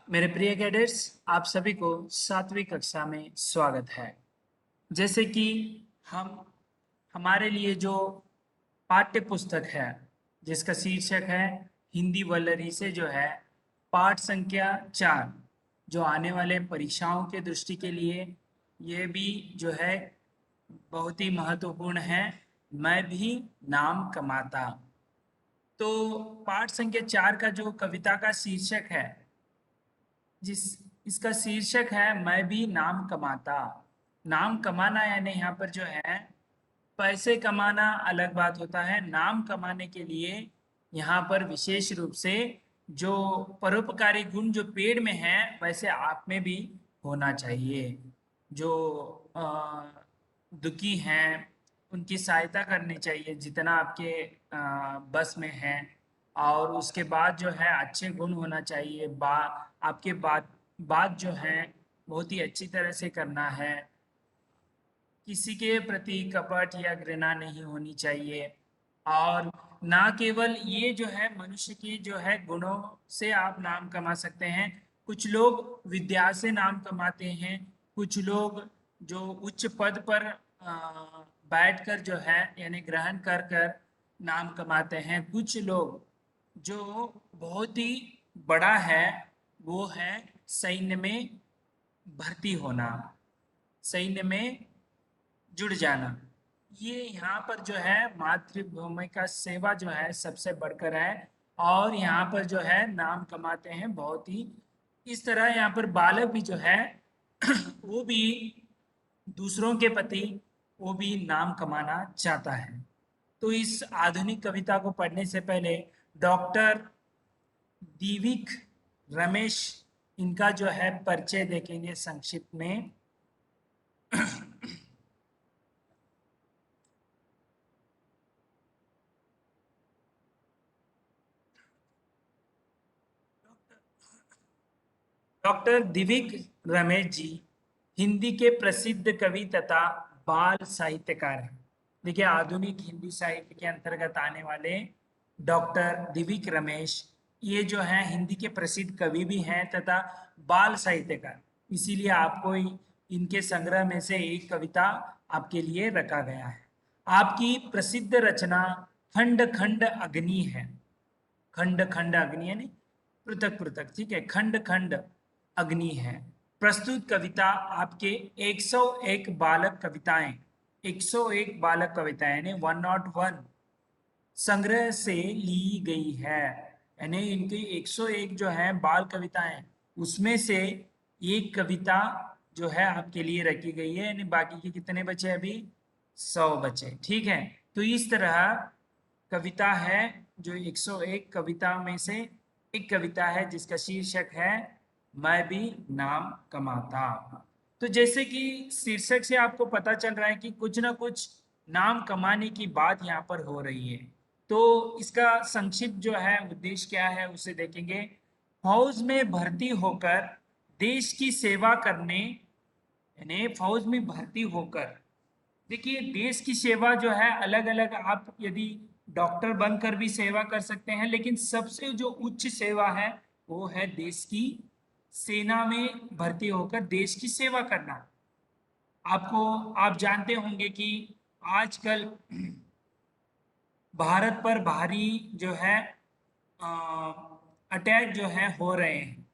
मेरे प्रिय कैडेट्स, आप सभी को 7वीं कक्षा में स्वागत है। जैसे कि हम हमारे लिए जो पाठ्य पुस्तक है जिसका शीर्षक है हिंदी वल्लरी से जो है पाठ संख्या 4, जो आने वाले परीक्षाओं के दृष्टि के लिए ये भी जो है बहुत ही महत्वपूर्ण है। मैं भी नाम कमाता। तो पाठ संख्या 4 का जो कविता का शीर्षक है, जिस इसका शीर्षक है मैं भी नाम कमाता। नाम कमाना यानी यहाँ पर जो है पैसे कमाना अलग बात होता है। नाम कमाने के लिए यहाँ पर विशेष रूप से जो परोपकारी गुण जो पेड़ में है वैसे आप में भी होना चाहिए। जो अ, दुखी हैं उनकी सहायता करनी चाहिए जितना आपके बस में है। और उसके बाद जो है अच्छे गुण होना चाहिए। आपके बात जो है बहुत ही अच्छी तरह से करना है। किसी के प्रति कपट या घृणा नहीं होनी चाहिए। और ना केवल ये जो है मनुष्य की जो है गुणों से आप नाम कमा सकते हैं। कुछ लोग विद्या से नाम कमाते हैं। कुछ लोग जो उच्च पद पर बैठकर जो है यानी ग्रहण कर कर नाम कमाते हैं। कुछ लोग जो बहुत ही बड़ा है वो है सैन्य में भर्ती होना, सैन्य में जुड़ जाना। ये यहाँ पर जो है मातृभूमि का सेवा जो है सबसे बढ़कर है। और यहाँ पर जो है नाम कमाते हैं बहुत ही। इस तरह यहाँ पर बालक भी जो है वो भी दूसरों के प्रति वो भी नाम कमाना चाहता है। तो इस आधुनिक कविता को पढ़ने से पहले डॉक्टर दीविक रमेश इनका जो है परिचय देखेंगे संक्षिप्त में। डॉक्टर दिविक रमेश जी हिंदी के प्रसिद्ध कवि तथा बाल साहित्यकार हैं। देखिए, आधुनिक हिंदी साहित्य के अंतर्गत आने वाले डॉक्टर दिविक रमेश ये जो है हिंदी के प्रसिद्ध कवि भी हैं तथा बाल साहित्यकार। इसीलिए आपको इनके संग्रह में से एक कविता आपके लिए रखा गया है। आपकी प्रसिद्ध रचना खंड खंड अग्नि है। खंड खंड अग्नि यानी पृथक पृथक, ठीक है। खंड खंड अग्नि है। प्रस्तुत कविता आपके 101 बालक कविताएं, 101 बालक कविताएं यानी 101 संग्रह से ली गई है। यानी इनकी 101 जो है बाल कविताएं उसमें से एक कविता जो है आपके लिए रखी गई है। यानी बाकी के कितने बचे अभी? 100 बचे, ठीक है। तो इस तरह कविता है जो 101 कविता में से एक कविता है जिसका शीर्षक है मैं भी नाम कमाता। तो जैसे कि शीर्षक से आपको पता चल रहा है कि कुछ ना कुछ नाम कमाने की बात यहाँ पर हो रही है। तो इसका संक्षिप्त जो है उद्देश्य क्या है उसे देखेंगे। फौज में भर्ती होकर देश की सेवा करने, यानी फौज में भर्ती होकर, देखिए देश की सेवा जो है अलग अलग, आप यदि डॉक्टर बनकर भी सेवा कर सकते हैं, लेकिन सबसे जो उच्च सेवा है वो है देश की सेना में भर्ती होकर देश की सेवा करना। आपको आप जानते होंगे कि आजकल भारत पर भारी जो है अटैक जो है हो रहे हैं।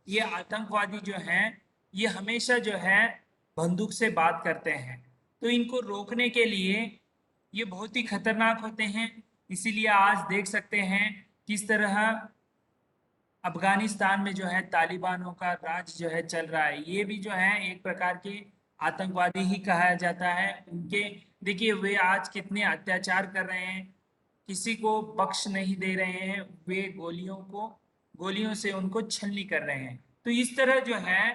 ये आतंकवादी जो हैं ये हमेशा जो है बंदूक से बात करते हैं। तो इनको रोकने के लिए ये बहुत ही खतरनाक होते हैं। इसीलिए आज देख सकते हैं किस तरह अफगानिस्तान में जो है तालिबानों का राज जो है चल रहा है। ये भी जो है एक प्रकार के आतंकवादी ही कहा जाता है। उनके देखिए वे आज कितने अत्याचार कर रहे हैं, किसी को बख्श नहीं दे रहे हैं। वे गोलियों से उनको छलनी कर रहे हैं। तो इस तरह जो है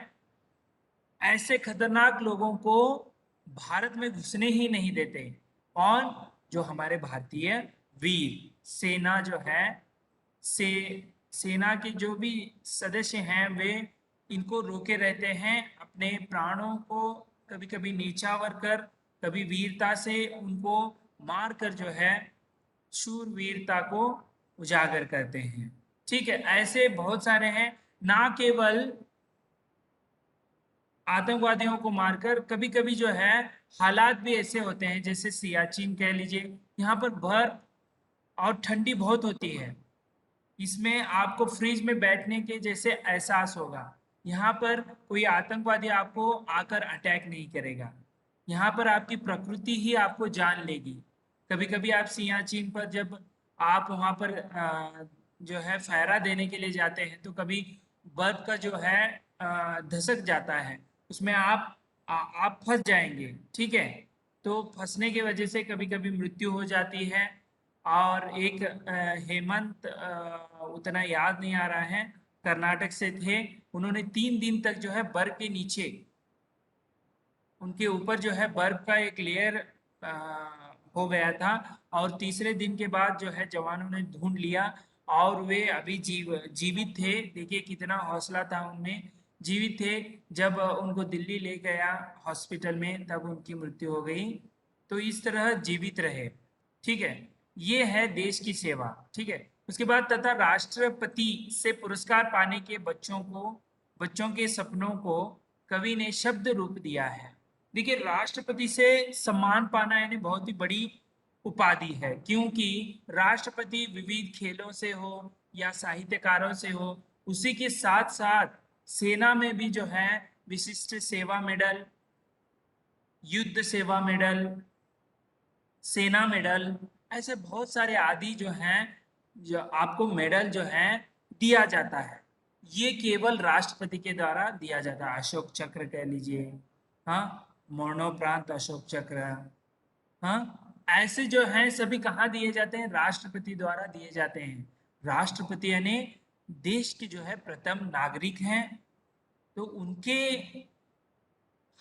ऐसे खतरनाक लोगों को भारत में घुसने ही नहीं देते। कौन? जो हमारे भारतीय वीर सेना जो है, से सेना के जो भी सदस्य हैं वे इनको रोके रहते हैं। अपने प्राणों को कभी कभी नीचावर कर, कभी वीरता से उनको मार कर जो है शूरवीरता को उजागर करते हैं। ठीक है, ऐसे बहुत सारे हैं। ना केवल आतंकवादियों को मारकर, कभी कभी जो है हालात भी ऐसे होते हैं, जैसे सियाचिन कह लीजिए, यहाँ पर बर्फ और ठंडी बहुत होती है। इसमें आपको फ्रिज में बैठने के जैसे एहसास होगा। यहाँ पर कोई आतंकवादी आपको आकर अटैक नहीं करेगा। यहाँ पर आपकी प्रकृति ही आपको जान लेगी। कभी कभी आप सियाचिन पर जब आप वहाँ पर जो है फहरा देने के लिए जाते हैं, तो कभी बर्फ का जो है धसक जाता है, उसमें आप फंस जाएंगे। ठीक है, तो फंसने की वजह से कभी कभी मृत्यु हो जाती है। और एक हेमंत, उतना याद नहीं आ रहा है, कर्नाटक से थे, उन्होंने 3 दिन तक जो है बर्फ के नीचे, उनके ऊपर जो है बर्फ का एक लेयर हो गया था। और तीसरे दिन के बाद जो है जवानों ने ढूंढ लिया और वे अभी जीवित थे। देखिए कितना हौसला था उनमें, जीवित थे। जब उनको दिल्ली ले गया हॉस्पिटल में, तब उनकी मृत्यु हो गई। तो इस तरह जीवित रहे। ठीक है, ये है देश की सेवा। ठीक है, उसके बाद तथा राष्ट्रपति से पुरस्कार पाने के बच्चों के सपनों को कवि ने शब्द रूप दिया है। देखिए, राष्ट्रपति से सम्मान पाना यानी बहुत ही बड़ी उपाधि है, क्योंकि राष्ट्रपति विविध खेलों से हो या साहित्यकारों से हो, उसी के साथ साथ सेना में भी जो है विशिष्ट सेवा मेडल, युद्ध सेवा मेडल, सेना मेडल, ऐसे बहुत सारे आदि जो हैं, जो आपको मेडल जो है दिया जाता है। ये केवल राष्ट्रपति के द्वारा दिया जाता है। अशोक चक्र कह लीजिए, हाँ, मरणोपरांत अशोक चक्र, हाँ, ऐसे जो हैं सभी कहाँ दिए जाते हैं? राष्ट्रपति द्वारा दिए जाते हैं। राष्ट्रपति यानी देश के जो है प्रथम नागरिक हैं, तो उनके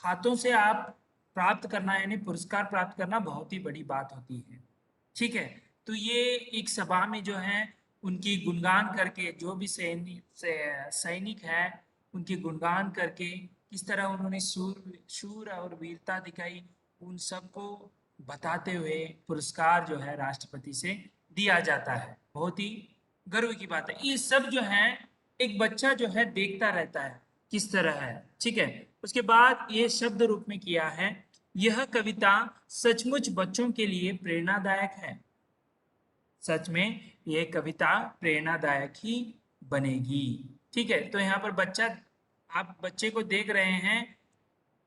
हाथों से आप प्राप्त करना यानी पुरस्कार प्राप्त करना बहुत ही बड़ी बात होती है। ठीक है, तो ये एक सभा में जो है उनकी गुणगान करके, जो भी सैनिक है, उनकी गुणगान करके किस तरह उन्होंने शूर और वीरता दिखाई, उन सबको बताते हुए पुरस्कार जो है राष्ट्रपति से दिया जाता है। बहुत ही गर्व की बात है। ये सब जो है एक बच्चा जो है देखता रहता है किस तरह है। ठीक है, उसके बाद ये शब्द रूप में किया है। यह कविता सचमुच बच्चों के लिए प्रेरणादायक है। सच में ये कविता प्रेरणादायक ही बनेगी। ठीक है, तो यहाँ पर बच्चा, आप बच्चे को देख रहे हैं।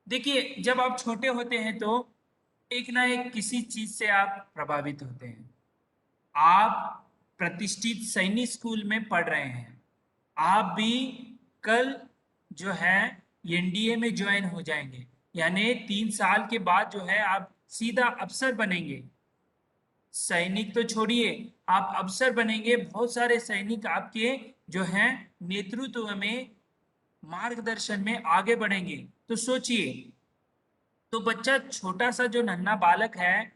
देखिए, जब आप छोटे होते हैं तो एक ना एक किसी चीज से आप प्रभावित होते हैं। आप प्रतिष्ठित सैनिक स्कूल में पढ़ रहे हैं, आप भी कल जो है एनडीए में ज्वाइन हो जाएंगे, यानी 3 साल के बाद जो है आप सीधा अफसर बनेंगे। सैनिक तो छोड़िए, आप अफसर बनेंगे। बहुत सारे सैनिक आपके जो हैं नेतृत्व में, मार्गदर्शन में आगे बढ़ेंगे। तो सोचिए, तो बच्चा छोटा सा जो नन्हा बालक है,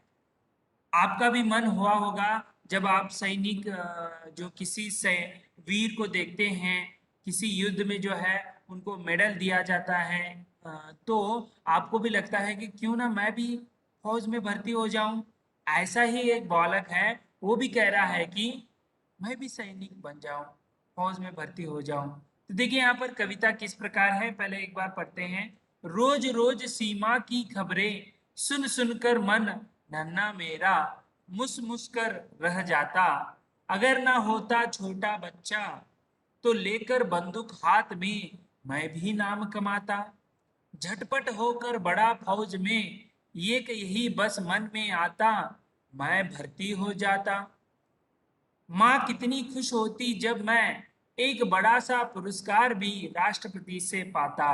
आपका भी मन हुआ होगा जब आप सैनिक जो किसी से वीर को देखते हैं, किसी युद्ध में जो है उनको मेडल दिया जाता है, तो आपको भी लगता है कि क्यों ना मैं भी फौज में भर्ती हो जाऊं। ऐसा ही एक बालक है, वो भी कह रहा है कि मैं भी सैनिक बन जाऊं, फौज में भर्ती हो जाऊं। तो देखिए यहाँ पर कविता किस प्रकार है, पहले एक बार पढ़ते हैं। रोज रोज सीमा की खबरें सुन सुनकर मन नन्हा मेरा मुस मुस कर रह जाता। अगर ना होता छोटा बच्चा तो लेकर बंदूक हाथ में मैं भी नाम कमाता। झटपट होकर बड़ा फौज में एक यही बस मन में आता, मैं भर्ती हो जाता। माँ कितनी खुश होती जब मैं एक बड़ा सा पुरस्कार भी राष्ट्रपति से पाता।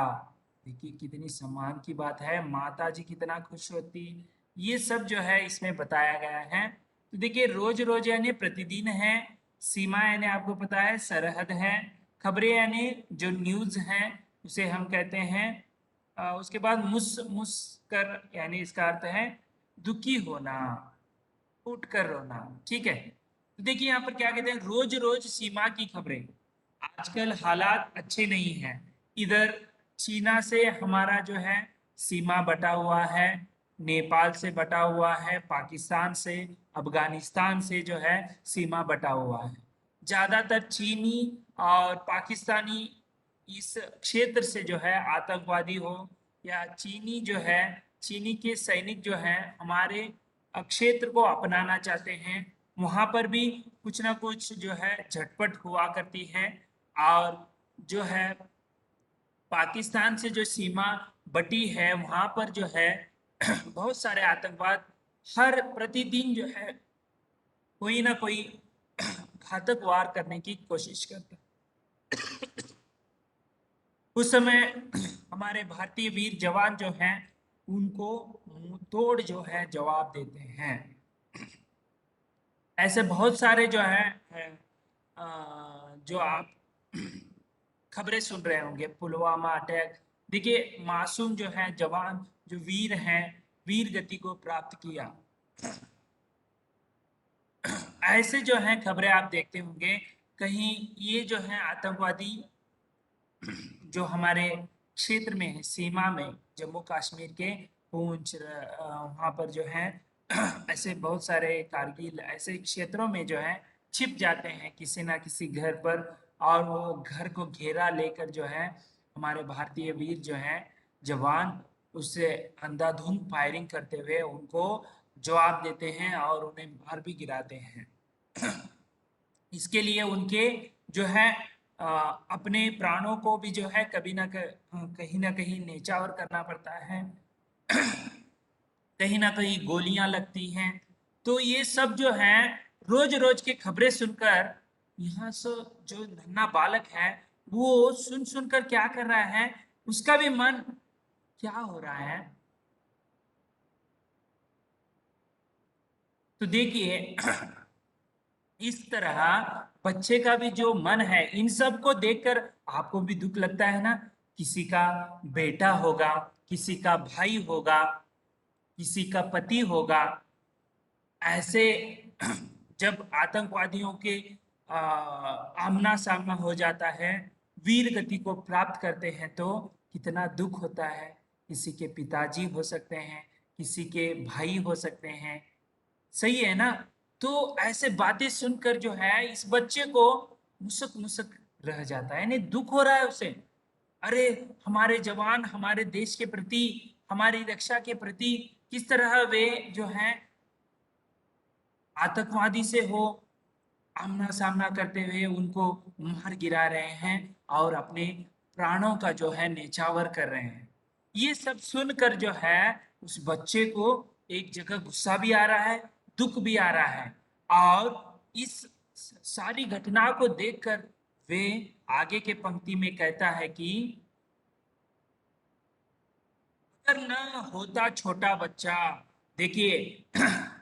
देखिए कितनी सम्मान की बात है, माता जी कितना खुश होती। ये सब जो है इसमें बताया गया है। तो देखिए, रोज रोज यानी प्रतिदिन है, सीमा यानी आपको पता है सरहद है, खबरें यानी जो न्यूज है उसे हम कहते हैं। उसके बाद मुस मुस कर यानी इसका अर्थ है दुखी होना, उठ कर रोना। ठीक है, तो देखिए यहाँ पर क्या कहते हैं, रोज रोज सीमा की खबरें। आजकल हालात अच्छे नहीं हैं। इधर चीना से हमारा जो है सीमा बटा हुआ है, नेपाल से बटा हुआ है, पाकिस्तान से, अफगानिस्तान से जो है सीमा बटा हुआ है। ज्यादातर चीनी और पाकिस्तानी इस क्षेत्र से जो है आतंकवादी हो या चीनी के सैनिक जो है हमारे क्षेत्र को अपनाना चाहते हैं, वहां पर भी कुछ ना कुछ जो है झटपट हुआ करती है। और जो है पाकिस्तान से जो सीमा बटी है वहां पर जो है बहुत सारे आतंकवाद हर प्रतिदिन जो है कोई ना कोई घातक वार करने की कोशिश करते हैं। उस समय हमारे भारतीय वीर जवान जो हैं उनको मुंह तोड़ जो है जवाब देते हैं। ऐसे बहुत सारे जो है जो आप खबरें सुन रहे होंगे, पुलवामा अटैक। देखिए मासूम जो है जवान जो वीर हैं, वीर गति को प्राप्त किया। ऐसे जो है खबरें आप देखते होंगे। कहीं ये जो है आतंकवादी जो हमारे क्षेत्र में है, सीमा में, जम्मू कश्मीर के पूंछ वहां पर जो है ऐसे बहुत सारे कारगिल ऐसे क्षेत्रों में जो है छिप जाते हैं किसी ना किसी घर पर। और वो घर को घेरा लेकर जो है हमारे भारतीय वीर जो हैं जवान उससे अंधाधुंध फायरिंग करते हुए उनको जवाब देते हैं और उन्हें मार भी गिराते हैं। इसके लिए उनके जो है अपने प्राणों को भी जो है कहीं ना कहीं न्यौछावर करना पड़ता है। कहीं ना कहीं गोलियां लगती हैं। तो ये सब जो है रोज रोज की खबरें सुनकर यहाँ से जो नन्हा बालक है वो सुन सुनकर क्या कर रहा है, उसका भी मन क्या हो रहा है। तो देखिए इस तरह बच्चे का भी जो मन है इन सब को देखकर आपको भी दुख लगता है ना। किसी का बेटा होगा, किसी का भाई होगा, किसी का पति होगा। ऐसे जब आतंकवादियों के आमना सामना हो जाता है, वीर गति को प्राप्त करते हैं तो कितना दुख होता है। किसी के पिताजी हो सकते हैं, किसी के भाई हो सकते हैं, सही है ना। तो ऐसे बातें सुनकर जो है इस बच्चे को मुसक मुसक रह जाता है, यानी दुख हो रहा है उसे। अरे हमारे जवान हमारे देश के प्रति, हमारी रक्षा के प्रति किस तरह वे जो है आतंकवादी से हो आमना सामना करते हुए उनको मार गिरा रहे हैं और अपने प्राणों का जो है न्यौछावर कर रहे हैं। ये सब सुनकर जो है उस बच्चे को एक जगह गुस्सा भी आ रहा है, दुख भी आ रहा है। और इस सारी घटना को देखकर वे आगे के पंक्ति में कहता है कि अगर न होता छोटा बच्चा। देखिए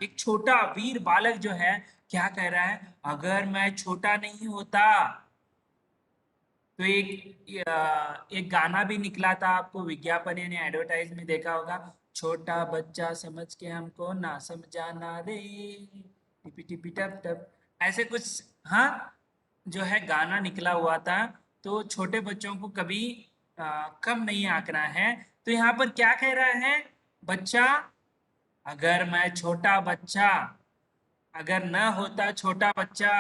एक छोटा वीर बालक जो है क्या कह रहा है, अगर मैं छोटा नहीं होता। तो एक गाना भी निकला था, आपको विज्ञापन यानी एडवर्टाइज में देखा होगा, छोटा बच्चा समझ के हमको ना समझाना रे, टिपी टिपी टप टप, ऐसे कुछ। हाँ, जो है गाना निकला हुआ था। तो छोटे बच्चों को कभी कम नहीं आंकना है। तो यहाँ पर क्या कह रहा है बच्चा, अगर मैं छोटा बच्चा, अगर न होता छोटा बच्चा,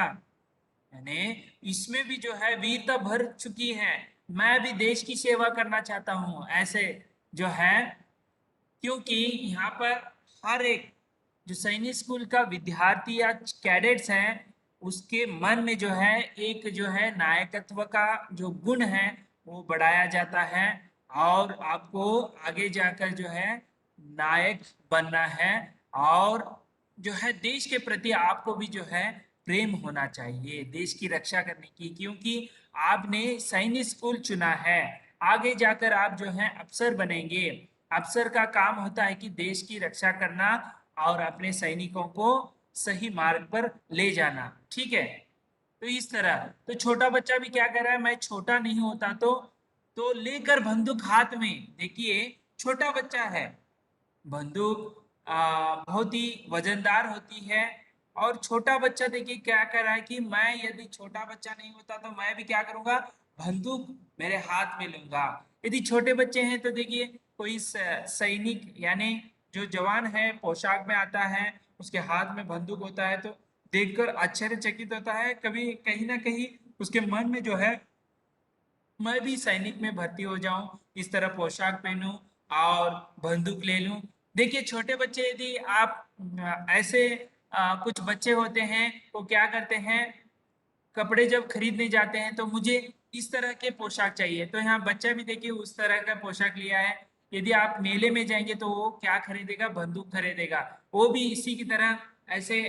यानी इसमें भी जो है वीरता भर चुकी है। मैं भी देश की सेवा करना चाहता हूँ ऐसे जो है। क्योंकि यहाँ पर हर एक जो सैनिक स्कूल का विद्यार्थी या कैडेट्स हैं उसके मन में जो है एक जो है नायकत्व का जो गुण है वो बढ़ाया जाता है। और आपको आगे जाकर जो है नायक बनना है। और जो है देश के प्रति आपको भी जो है प्रेम होना चाहिए देश की रक्षा करने की, क्योंकि आपने सैनिक स्कूल चुना है। आगे जाकर आप जो है अफसर बनेंगे। अफसर का काम होता है कि देश की रक्षा करना और अपने सैनिकों को सही मार्ग पर ले जाना, ठीक है। तो इस तरह तो छोटा बच्चा भी क्या कर रहा है, मैं छोटा नहीं होता तो लेकर बंदूक हाथ में, देखिए छोटा बच्चा है। बंदूक बहुत ही वजनदार होती है। और छोटा बच्चा देखिए क्या कर रहा है कि मैं यदि छोटा बच्चा नहीं होता तो मैं भी क्या करूंगा, बंदूक मेरे हाथ में लूंगा। यदि छोटे बच्चे हैं तो देखिए कोई सैनिक यानी जो जवान है पोशाक में आता है, उसके हाथ में बंदूक होता है तो देखकर आश्चर्यचकित होता है, कभी कहीं ना कहीं उसके मन में जो है मैं भी सैनिक में भर्ती हो जाऊं, इस तरह पोशाक पहनूं और बंदूक ले लूं। देखिए छोटे बच्चे, यदि आप ऐसे कुछ बच्चे होते हैं वो क्या करते हैं, कपड़े जब खरीदने जाते हैं तो मुझे इस तरह के पोशाक चाहिए, तो यहाँ बच्चा भी देखिए उस तरह का पोशाक लिया है। यदि आप मेले में जाएंगे तो वो क्या खरीदेगा, बंदूक खरीदेगा, वो भी इसी की तरह ऐसे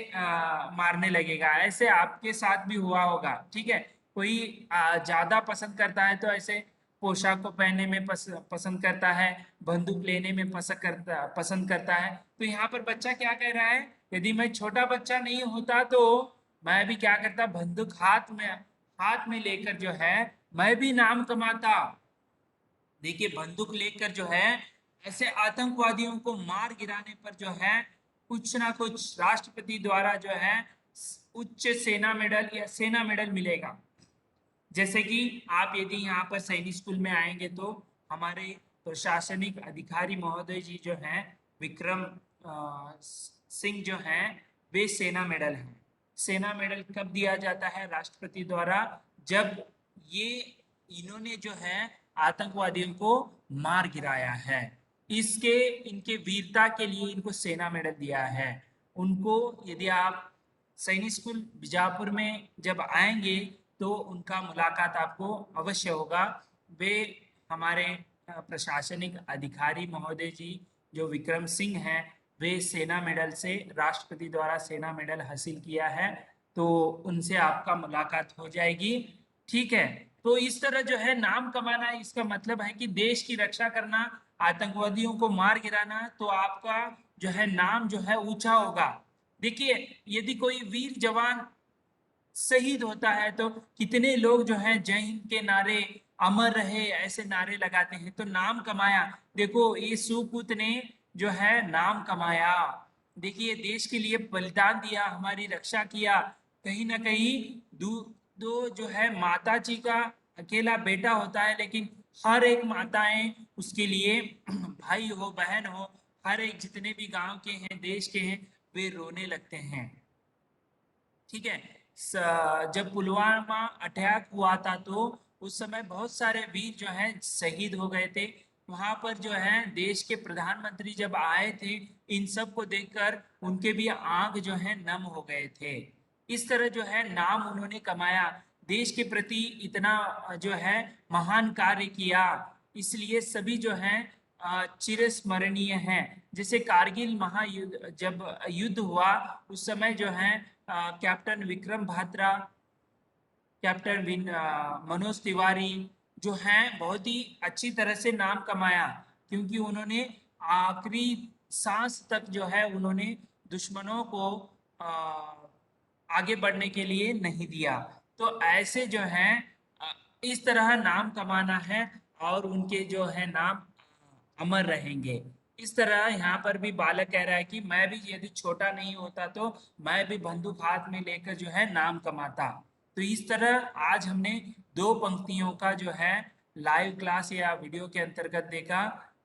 मारने लगेगा। ऐसे आपके साथ भी हुआ होगा, ठीक है। कोई ज्यादा पसंद करता है तो ऐसे पोशाक को पहनने में पसंद करता है, बंदूक लेने में पसंद करता है। तो यहाँ पर बच्चा क्या कह रहा है, यदि मैं छोटा बच्चा नहीं होता तो मैं भी क्या करता, बंदूक हाथ में लेकर जो है मैं भी नाम कमाता। देखिए बंदूक लेकर जो है ऐसे आतंकवादियों को मार गिराने पर जो है कुछ ना कुछ राष्ट्रपति द्वारा जो है उच्च सेना मेडल या सेना मेडल मिलेगा। जैसे कि आप यदि यहाँ पर सैनिक स्कूल में आएंगे तो हमारे प्रशासनिक अधिकारी महोदय जी जो हैं, विक्रम सिंह जो हैं, वे सेना मेडल हैं। सेना मेडल कब दिया जाता है, राष्ट्रपति द्वारा, जब ये इन्होंने जो है आतंकवादियों को मार गिराया है। इसके इनके वीरता के लिए इनको सेना मेडल दिया है। उनको यदि आप सैनिक स्कूल बीजापुर में जब आएंगे तो उनका मुलाकात आपको अवश्य होगा। वे हमारे प्रशासनिक अधिकारी महोदय जी जो विक्रम सिंह हैं, वे सेना मेडल से, राष्ट्रपति द्वारा सेना मेडल हासिल किया है, तो उनसे आपका मुलाकात हो जाएगी। ठीक है। तो इस तरह जो है नाम कमाना, इसका मतलब है कि देश की रक्षा करना, आतंकवादियों को मार गिराना, तो आपका जो है नाम जो है ऊंचा होगा। देखिए यदि कोई वीर जवान शहीद होता है तो कितने लोग जो हैं जय हिंद के नारे, अमर रहे ऐसे नारे लगाते हैं, तो नाम कमाया। देखो ये सुपूत ने जो है नाम कमाया, देखिए देश के लिए बलिदान दिया, हमारी रक्षा किया। कहीं ना कहीं दो जो है माता जी का अकेला बेटा होता है, लेकिन हर एक माताएं उसके लिए भाई हो बहन हो, हर एक जितने भी गांव के हैं देश के हैं, वे रोने लगते हैं। ठीक है। जब पुलवामा अटैक हुआ था तो उस समय बहुत सारे वीर जो हैं शहीद हो गए थे। वहां पर जो है देश के प्रधानमंत्री जब आए थे, इन सब को देखकर उनके भी आंख जो है नम हो गए थे। इस तरह जो है नाम उन्होंने कमाया, देश के प्रति इतना जो है महान कार्य किया, इसलिए सभी जो है चिरस्मरणीय हैं। जैसे कारगिल महायुद्ध जब युद्ध हुआ उस समय जो है कैप्टन विक्रम भात्रा, कैप्टन मनोज तिवारी जो हैं बहुत ही अच्छी तरह से नाम कमाया, क्योंकि उन्होंने आखिरी सांस तक जो है उन्होंने दुश्मनों को आ, आगे बढ़ने के लिए नहीं दिया। तो ऐसे जो हैं इस तरह नाम कमाना है और उनके जो है नाम अमर रहेंगे। इस तरह यहाँ पर भी बालक कह रहा है कि मैं भी यदि छोटा नहीं होता तो मैं भी बंदूक हाथ में लेकर जो है नाम कमाता। तो इस तरह आज हमने दो पंक्तियों का जो है लाइव क्लास या वीडियो के अंतर्गत देखा।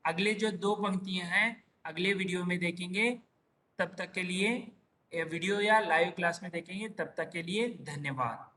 अगले जो दो पंक्तियां हैं अगले वीडियो में देखेंगे। तब तक के लिए वीडियो या लाइव क्लास में देखेंगे। तब तक के लिए धन्यवाद।